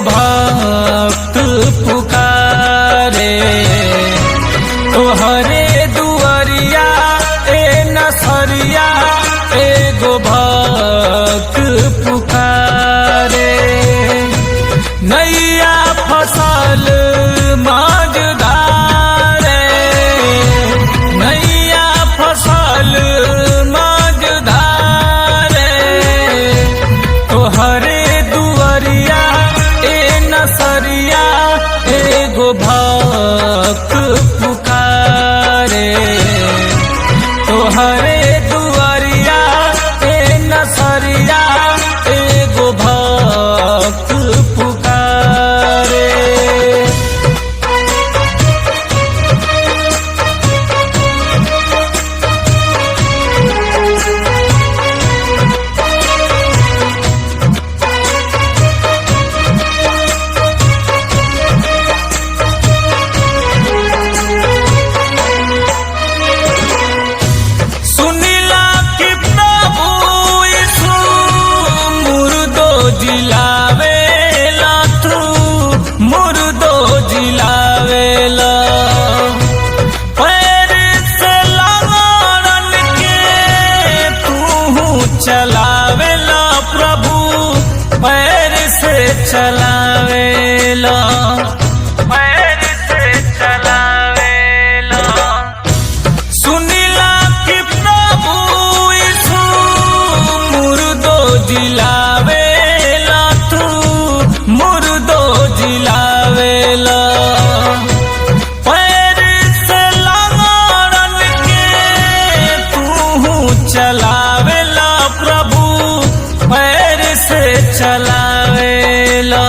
भक्त पुकारे तोहरे दुआरिया ए नसरिया एगो भक्त पुकारे। नैया फसल मझधारे नैया फसल मझधारे तोहरे दुआरिया ए नसरिया एगो भक्त पुकारे तोहरे दुआरिया ए नसरिया एगो भक्त पुकारे। जिलावेला तू मुर्दो जिलावेला पैर से लंगड़न के तू चलावेला प्रभु पैर से चलावेला पैर से चलावेला। सुनिला कि प्रभु यीशु मुर्दो जिलावे मुर्दो जिलावेला पैर से लंगड़न के तू चलावेला प्रभु पैर से चलावेला।